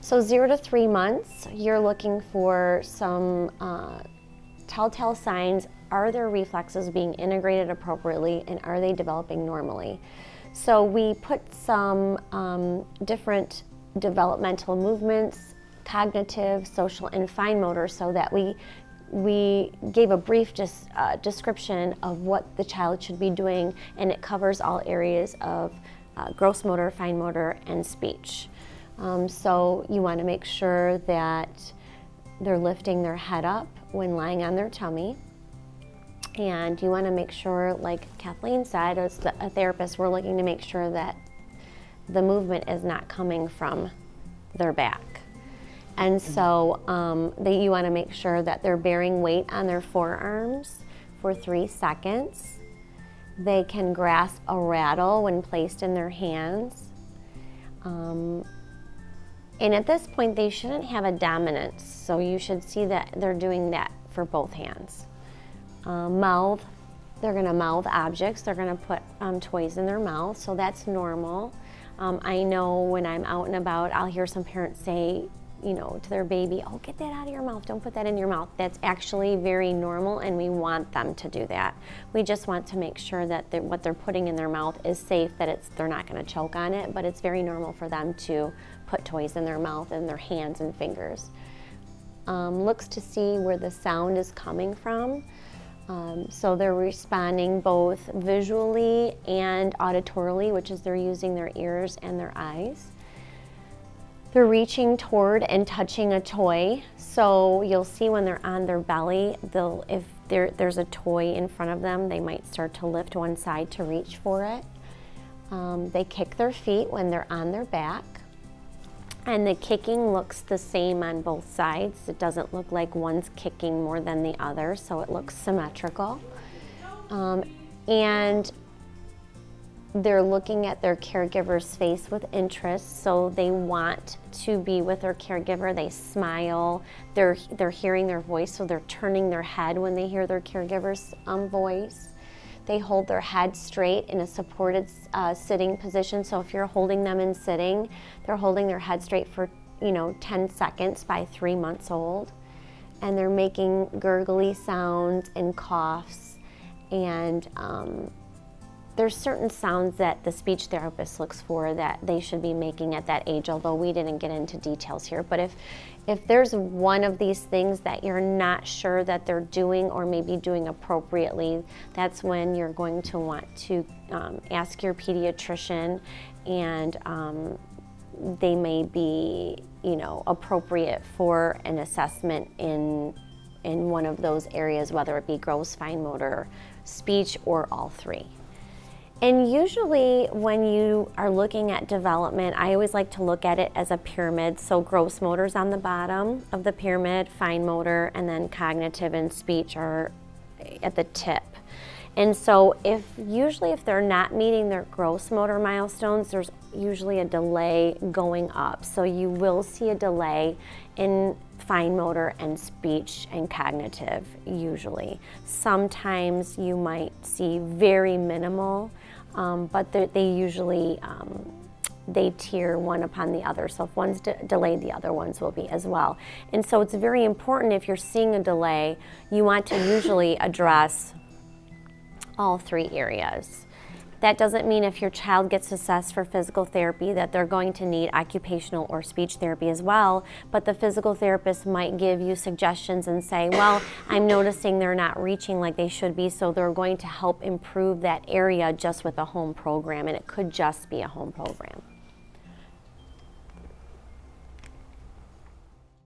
So 0 to 3 months, you're looking for some telltale signs. Are their reflexes being integrated appropriately, and are they developing normally? So we put some different developmental movements, cognitive, social, and fine motor, so that we gave a brief description of what the child should be doing, and it covers all areas of gross motor, fine motor, and speech. So you want to make sure that they're lifting their head up when lying on their tummy. And you want to make sure, like Kathleen said, as a therapist, we're looking to make sure that the movement is not coming from their back. And so you want to make sure that they're bearing weight on their forearms for 3 seconds. They can grasp a rattle when placed in their hands. And at this point, they shouldn't have a dominance, so you should see that they're doing that for both hands. Mouth, they're going to mouth objects. They're going to put toys in their mouth, so that's normal. I know when I'm out and about, I'll hear some parents say, to their baby, "Oh, get that out of your mouth, don't put that in your mouth." That's actually very normal, and we want them to do that. We just want to make sure that what they're putting in their mouth is safe, that they're not going to choke on it, but it's very normal for them to put toys in their mouth and their hands and fingers. Looks to see where the sound is coming from. So they're responding both visually and auditorily, which is they're using their ears and their eyes. They're reaching toward and touching a toy. So you'll see when they're on their belly, if there's a toy in front of them, they might start to lift one side to reach for it. They kick their feet when they're on their back. And the kicking looks the same on both sides. It doesn't look like one's kicking more than the other, so it looks symmetrical. And they're looking at their caregiver's face with interest, so they want to be with their caregiver. They smile. They're hearing their voice, so they're turning their head when they hear their caregiver's voice. They hold their head straight in a supported sitting position. So if you're holding them in sitting, they're holding their head straight for 10 seconds by 3 months old. And they're making gurgly sounds and coughs. And there's certain sounds that the speech therapist looks for that they should be making at that age, although we didn't get into details here. But if there's one of these things that you're not sure that they're doing or maybe doing appropriately, that's when you're going to want to ask your pediatrician, and they may be appropriate for an assessment in one of those areas, whether it be gross, fine motor, speech, or all three. And usually when you are looking at development, I always like to look at it as a pyramid. So gross motor's on the bottom of the pyramid, fine motor, and then cognitive and speech are at the tip. And so if they're not meeting their gross motor milestones, there's usually a delay going up. So you will see a delay in fine motor and speech and cognitive usually. Sometimes you might see very minimal, but they usually they tier one upon the other. So if one's delayed, the other ones will be as well. And so it's very important, if you're seeing a delay, you want to usually address all 3 areas. That doesn't mean if your child gets assessed for physical therapy that they're going to need occupational or speech therapy as well, but the physical therapist might give you suggestions and say, well, I'm noticing they're not reaching like they should be, so they're going to help improve that area just with a home program, and it could just be a home program.